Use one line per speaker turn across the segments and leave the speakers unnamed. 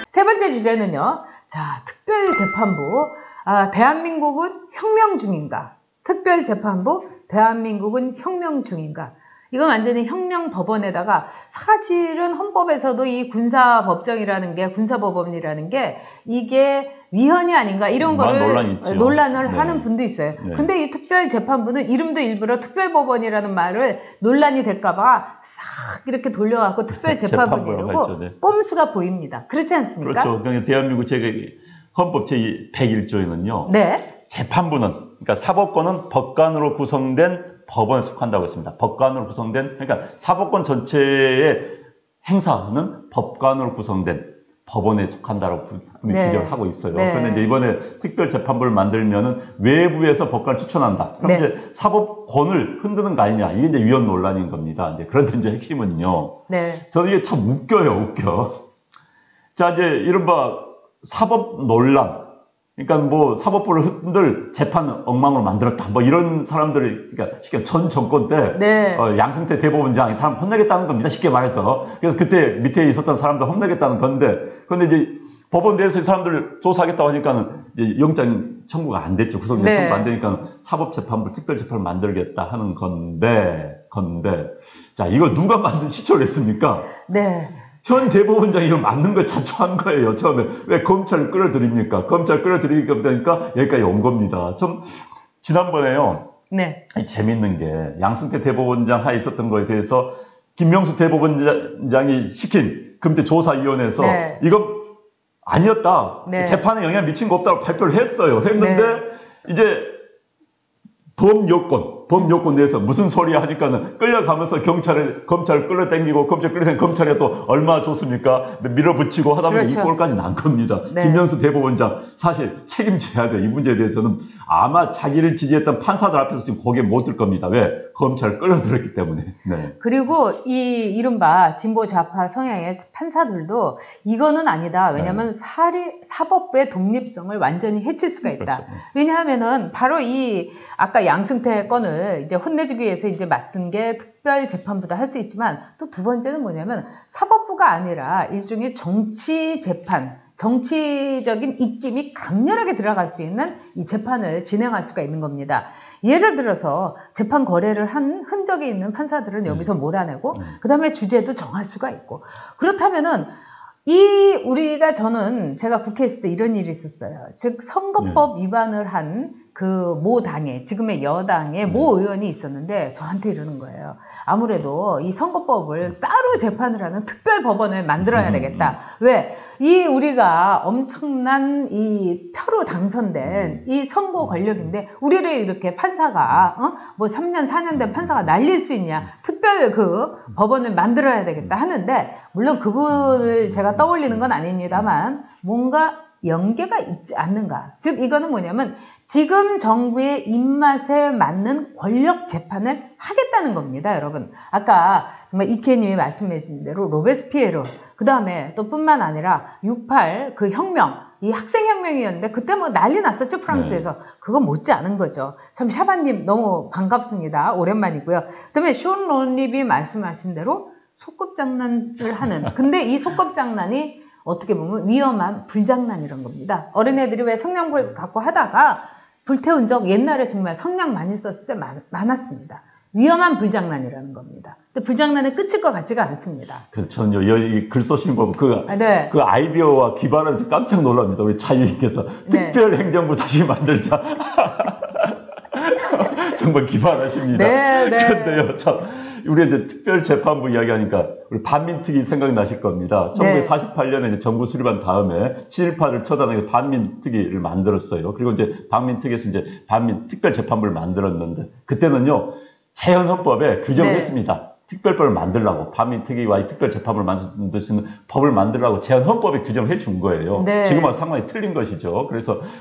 세 번째 주제는요. 자, 특별재판부. 대한민국은 혁명 중인가? 특별재판부, 대한민국은 혁명 중인가? 이건 완전히 혁명 법원에다가 사실은 헌법에서도 이 군사법정이라는 게, 군사법원이라는 게 이게 위헌이 아닌가 이런 거를 논란을 하는 분도 있어요. 네. 근데 이 특별재판부는 이름도 일부러 특별법원이라는 말을 논란이 될까봐 싹 이렇게 돌려갖고 특별재판부라고 네. 꼼수가 보입니다. 그렇지 않습니까?
그렇죠. 그러니까 대한민국 헌법 제101조에는요.
네.
재판부는, 그러니까 사법권은 법관으로 구성된 법원에 속한다고 했습니다. 법관으로 구성된, 그러니까 사법권 전체의 행사는 법관으로 구성된 법원에 속한다고 규정을 하고 있어요.
네.
그런데 이제 이번에 특별재판부를 만들면은 외부에서 법관을 추천한다. 그럼 이제 사법권을 흔드는 거 아니냐. 이게 이제 위헌 논란인 겁니다. 이제 그런데 이제 핵심은요. 저는 이게 참 웃겨요, 웃겨. 자, 이제 이른바 사법 논란. 그러니까 뭐 사법부를 흔들 재판 엉망으로 만들었다. 뭐 이런 사람들이, 그러니까 쉽게 전 정권 때 양승태 대법원장이 사람 혼내겠다는 겁니다. 쉽게 말해서. 그래서 그때 밑에 있었던 사람들 혼내겠다는 건데, 그런데 이제 법원 내에서 이 사람들을 조사하겠다고 하니까는 이제 영장 청구가 안 됐죠. 구속영장 청구 안 되니까 사법재판부, 특별재판을 만들겠다 하는 건데, 자, 이걸 누가 만든 시초를 했습니까? 현 대법원장이 이거 맞는 걸 자초한 거예요, 처음에. 왜 검찰을 끌어들입니까? 검찰 끌어들이니까 여기까지 온 겁니다. 지난번에요. 재밌는 게, 양승태 대법원장 하에 있었던 거에 대해서 김명수 대법원장이 시킨 금태 조사위원회에서 이거 아니었다. 재판에 영향 미친 거 없다고 발표를 했어요. 했는데, 이제 범요건 내에서 무슨 소리야 하니까는 끌려가면서 검찰을 끌어당기고 검찰에 또 얼마 줬습니까? 밀어붙이고 하다 보니 이 꼴까지 난 겁니다. 김명수 대법원장 사실 책임져야 돼. 이 문제에 대해서는 아마 자기를 지지했던 판사들 앞에서 지금 고개 못 들 겁니다. 왜? 검찰을 끌어들였기 때문에.
그리고 이 이른바 진보 좌파 성향의 판사들도 이거는 아니다. 왜냐하면 사법부의 독립성을 완전히 해칠 수가 있다. 왜냐하면은 바로 이 아까 양승태 건을 이제 혼내주기 위해서 이제 맡은 게 특별재판부다 할 수 있지만 또 두 번째는 뭐냐면 사법부가 아니라 일종의 정치 재판, 정치적인 입김이 강렬하게 들어갈 수 있는 이 재판을 진행할 수가 있는 겁니다. 예를 들어서 재판 거래를 한 흔적이 있는 판사들은 여기서 몰아내고 그 다음에 주제도 정할 수가 있고 그렇다면은 제가 국회에 있을 때 이런 일이 있었어요. 즉 선거법 위반을 한 그 모 당의 지금의 여당의 모 의원이 있었는데 저한테 이러는 거예요. 아무래도 이 선거법을 따로 재판을 하는 특별법원을 만들어야 되겠다. 왜? 우리가 엄청난 이 표로 당선된 이 선거 권력인데 우리를 이렇게 판사가 뭐 3년 4년 된 판사가 날릴 수 있냐. 특별 법원을 만들어야 되겠다 하는데 물론 그분을 제가 떠올리는 건 아닙니다만 뭔가 연계가 있지 않는가. 즉 이거는 뭐냐면 지금 정부의 입맛에 맞는 권력 재판을 하겠다는 겁니다, 여러분. 아까 정말 이케님이 말씀하신 대로 로베스피에르, 그 다음에 또 뿐만 아니라 68 그 혁명, 이 학생혁명이었는데 그때 뭐 난리 났었죠, 프랑스에서. 그거 못지 않은 거죠. 참 샤바님 너무 반갑습니다. 오랜만이고요. 그 다음에 쇼 론립이 말씀하신 대로 속꿉장난을 하는. 근데 이 속꿉장난이 어떻게 보면 위험한 불장난이란 겁니다. 어린애들이 왜 성냥불 갖고 하다가 불태운 적 옛날에 정말 성냥 많이 썼을 때 많았습니다. 위험한 불장난이라는 겁니다. 근데 불장난이 끝일 것 같지가 않습니다.
저는요, 이 글 써신 거 그 아이디어와 기발함이 깜짝 놀랍니다. 우리 차유님께서 특별행정부 다시 만들자. 정말 기발하십니다. 그런데요, 우리 이제 특별재판부 이야기하니까 우리 반민특위 생각이 나실 겁니다. 1948년에 이제 정부 수립한 다음에 친일파를 처단하기 반민특위를 만들었어요. 그리고 이제 반민특위에서 이제 특별재판부를 만들었는데 그때는요 재헌헌법에 규정을 했습니다. 특별법을 만들라고 반민특위와 특별재판부를 만들 수 있는 법을 만들라고 재헌헌법에 규정을 해준 거예요. 지금하고 상황이 틀린 것이죠.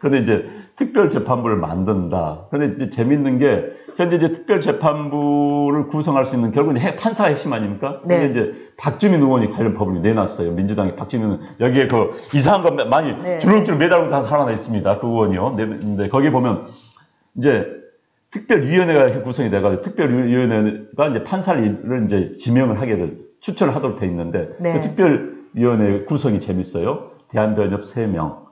그런데 이제 특별재판부를 만든다. 그런데 이제 재밌는 게 현재 이제 특별재판부를 구성할 수 있는 결국은 판사가 핵심 아닙니까? 근데 이제 박주민 의원이 관련 법을 내놨어요. 민주당이 박주민 의원 여기에 이상한 거 많이 주렁주렁 매달고 다 살아나 있습니다. 그 의원이요. 근데 거기에 보면 이제 특별위원회가 구성이 돼가지고 특별위원회가 이제 판사를 이제 지명을 하게 될, 추천을 하도록 돼 있는데 네. 그 특별위원회 구성이 재밌어요. 대한변협 3명.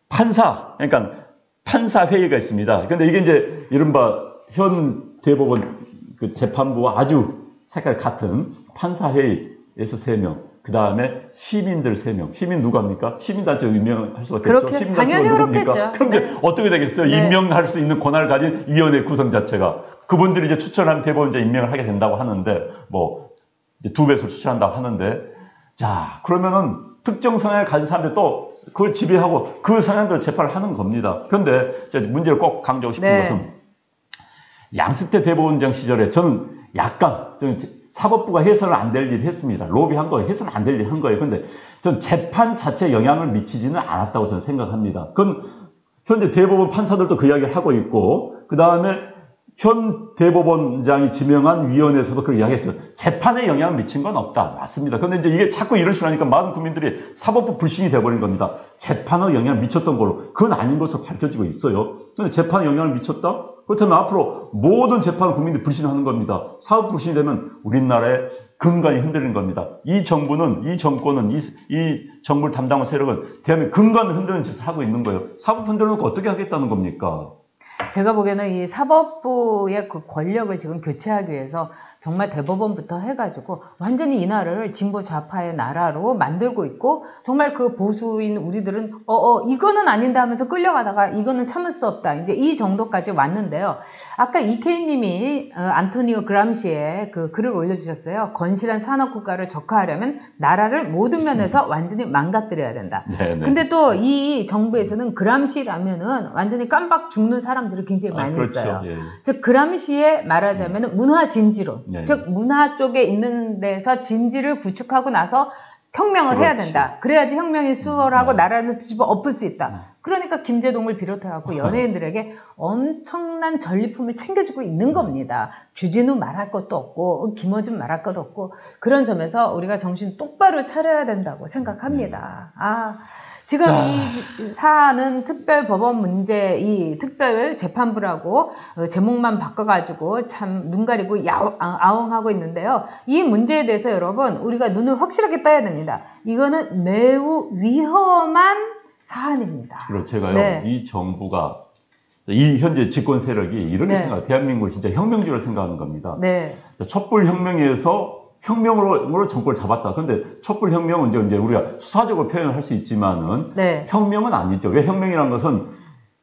판사, 그러니까 판사회의가 있습니다. 근데 이게 이제 이른바 현 대법원 그 재판부와 아주 색깔 같은 판사회의에서 3명. 그 다음에 시민들 3명. 시민 누가 합니까? 시민단체 임명할 수밖에 없죠. 시민단체가 누굽니까? 그럼 이제 네. 어떻게 되겠어요? 네. 임명할 수 있는 권한을 가진 위원회 구성 자체가. 그분들이 이제 추천하면 대법원장 임명을 하게 된다고 하는데, 뭐, 이제 2배수를 추천한다고 하는데, 자, 그러면은 특정 성향을 가진 사람들이 또 그걸 지배하고 그 성향대로 재판을 하는 겁니다. 그런데 제가 문제를 꼭 강조하고 싶은 네. 것은 양승태 대법원장 시절에 저는 약간 사법부가 해서는 안 될 일을 했습니다. 로비한 거예요. 해서는 안 될 일을 한 거예요. 근데 전 재판 자체에 영향을 미치지는 않았다고 저는 생각합니다. 그건 현재 대법원 판사들도 그 이야기를 하고 있고 그 다음에 현 대법원장이 지명한 위원회에서도 그 이야기했어요. 재판에 영향을 미친 건 없다. 맞습니다. 그런데 이제 이게 자꾸 이런 식으로 하니까 많은 국민들이 사법부 불신이 돼버린 겁니다. 재판에 영향을 미쳤던 걸로. 그건 아닌 것으로 밝혀지고 있어요. 그런데 재판에 영향을 미쳤다? 그렇다면 앞으로 모든 재판을 국민들이 불신하는 겁니다. 사법 불신이 되면 우리나라의 근간이 흔들리는 겁니다. 이 정부는, 이 정권은, 이 정부를 담당한 세력은 대한민국 근간을 흔드는 짓을 하고 있는 거예요. 사법 흔들어놓고 어떻게 하겠다는 겁니까?
제가 보기에는 이 사법부의 그 권력을 지금 교체하기 위해서 정말 대법원부터 해가지고 완전히 이 나라를 진보 좌파의 나라로 만들고 있고 정말 그 보수인 우리들은 이거는 아닌데 하면서 끌려가다가 이거는 참을 수 없다. 이제 이 정도까지 왔는데요. 아까 이케이님이 안토니오 그람시의 그 글을 올려주셨어요. 건실한 산업국가를 적화하려면 나라를 모든 면에서 완전히 망가뜨려야 된다. 네네. 근데 또 이 정부에서는 그람시라면은 완전히 깜빡 죽는 사람들을 굉장히 많이
그렇죠.
써요.
예.
즉 그람시의 말하자면 문화 진지론. 네. 즉 문화 쪽에 있는 데서 진지를 구축하고 나서 혁명을 그렇지. 해야 된다. 그래야지 혁명이 수월하고 나라를 뒤집어 엎을 수 있다. 그러니까 김제동을 비롯해갖고 연예인들에게 엄청난 전리품을 챙겨주고 있는 겁니다. 주진우 말할 것도 없고 김어준 말할 것도 없고 그런 점에서 우리가 정신 똑바로 차려야 된다고 생각합니다. 지금 이 사안은 특별법원 문제, 이 특별재판부라고 제목만 바꿔가지고 참 눈 가리고 아웅하고 있는데요. 이 문제에 대해서 여러분 우리가 눈을 확실하게 떠야 됩니다. 이거는 매우 위험한 사안입니다.
그렇죠. 제가요. 네. 이 정부가 이 현재 집권 세력이 이렇게 생각해요. 대한민국을 진짜 혁명주의로 생각하는 겁니다. 네. 촛불혁명에서 혁명으로 정권을 잡았다. 그런데 촛불혁명은 이제 우리가 수사적으로 표현을 할 수 있지만은 혁명은 아니죠. 왜 혁명이라는 것은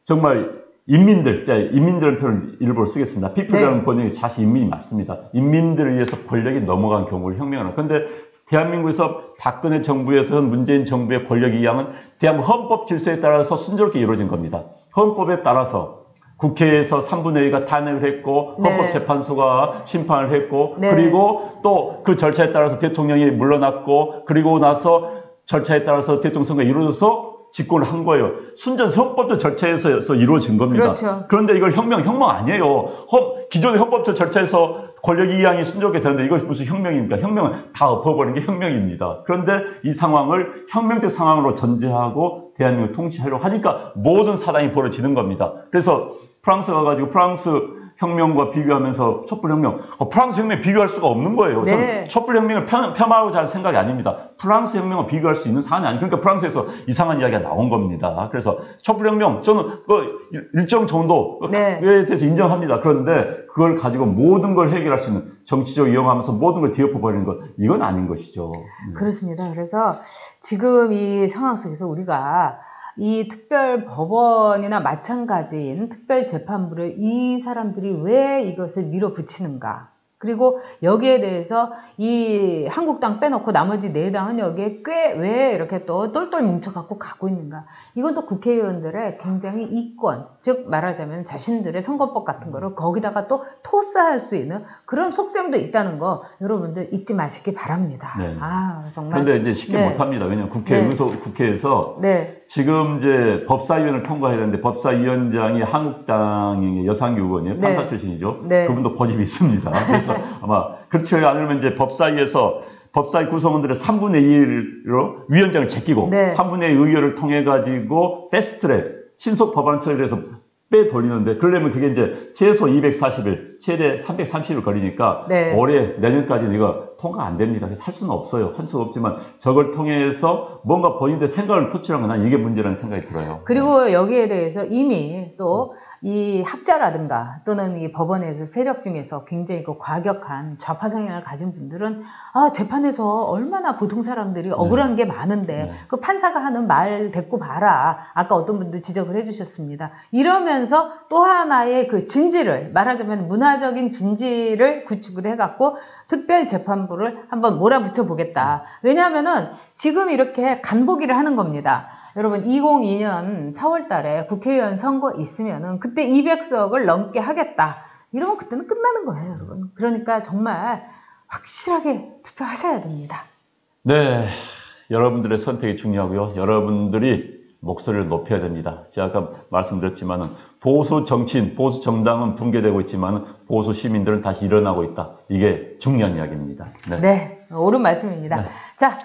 정말 인민들이라는 표현을 일부러 쓰겠습니다. 피플이라는 번역이 사실 인민이 맞습니다. 인민들에 의해서 권력이 넘어간 경우를 혁명하는. 그런데 대한민국에서 박근혜 정부에서 문재인 정부의 권력 이양은 대한민국 헌법 질서에 따라서 순조롭게 이루어진 겁니다. 헌법에 따라서 국회에서 3분의 2가 탄핵을 했고 헌법재판소가 심판을 했고 그리고 또 그 절차에 따라서 대통령이 물러났고 그리고 나서 절차에 따라서 대통령 선거가 이루어져서 집권을 한 거예요. 순전 헌법적 절차에서 이루어진 겁니다.
그렇죠.
그런데 이걸 혁명 아니에요. 기존의 헌법적 절차에서 권력 이양이 순조롭게 되는데 이것이 무슨 혁명입니까? 혁명은 다 엎어버리는 게 혁명입니다. 그런데 이 상황을 혁명적 상황으로 전제하고 대한민국을 통치하려고 하니까 모든 사단이 벌어지는 겁니다. 그래서 프랑스 가가지고 프랑스 혁명과 비교하면서 촛불혁명, 프랑스 혁명 비교할 수가 없는 거예요. 저는 촛불혁명을 폄하하고자 할 생각이 아닙니다. 프랑스 혁명과 비교할 수 있는 사안이 아니에요. 그러니까 프랑스에서 이상한 이야기가 나온 겁니다. 그래서 촛불혁명, 저는 일정 정도에 대해서 인정합니다. 그런데 그걸 가지고 모든 걸 해결할 수 있는 정치적 이용하면서 모든 걸 뒤엎어버리는 것, 이건 아닌 것이죠.
그렇습니다. 그래서 지금 이 상황 속에서 우리가 이 특별법원이나 마찬가지인 특별재판부를 이 사람들이 왜 이것을 밀어붙이는가. 그리고 여기에 대해서 이 한국당 빼놓고 나머지 4당은 여기에 꽤 왜 이렇게 또 똘똘 뭉쳐갖고 가고 있는가. 이건 또 국회의원들의 굉장히 이권, 즉 말하자면 자신들의 선거법 같은 거를 거기다가 또 토스할 수 있는 그런 속셈도 있다는 거 여러분들 잊지 마시기 바랍니다.
네.
정말.
그런데 이제 쉽게 못합니다. 왜냐하면 국회에서 지금 이제 법사위원을 통과해야 되는데 법사위원장이 한국당의 여상규 의원이에요. 판사 출신이죠. 그분도 고집이 있습니다. 그래서 아마 그렇지 않으면 이제 법사위 구성원들의 3분의 1로 위원장을 제끼고 3분의 1 의결을 통해 가지고 패스트트랙 신속 법안 처리를 해서 빼 돌리는데, 그러려면 그게 이제 최소 240일, 최대 330일 걸리니까
네.
올해, 내년까지는 이거 통과 안 됩니다. 할 수는 없어요. 할 수가 없지만 저걸 통해서 뭔가 본인들 생각을 표출한 건 이게 문제라는 생각이 들어요.
그리고 여기에 대해서 이미 또 이 학자라든가 또는 이 법원에서 세력 중에서 굉장히 그 과격한 좌파 성향을 가진 분들은 재판에서 얼마나 보통 사람들이 억울한 게 많은데 그 판사가 하는 말 대꾸 봐라. 아까 어떤 분들 지적을 해주셨습니다. 이러면서 또 하나의 그 진지를, 말하자면 문화적인 진지를 구축을 해갖고 특별재판부를 한번 몰아붙여 보겠다. 왜냐하면은 지금 이렇게 간보기를 하는 겁니다. 여러분 2002년 4월 달에 국회의원 선거 있으면은 그때 200석을 넘게 하겠다. 이러면 그때는 끝나는 거예요, 여러분. 그러니까 정말 확실하게 투표하셔야 됩니다.
네, 여러분들의 선택이 중요하고요. 여러분들이 목소리를 높여야 됩니다. 제가 아까 말씀드렸지만은 보수 정치인, 보수 정당은 붕괴되고 있지만 보수 시민들은 다시 일어나고 있다. 이게 중요한 이야기입니다.
네, 옳은 말씀입니다. 네. 자.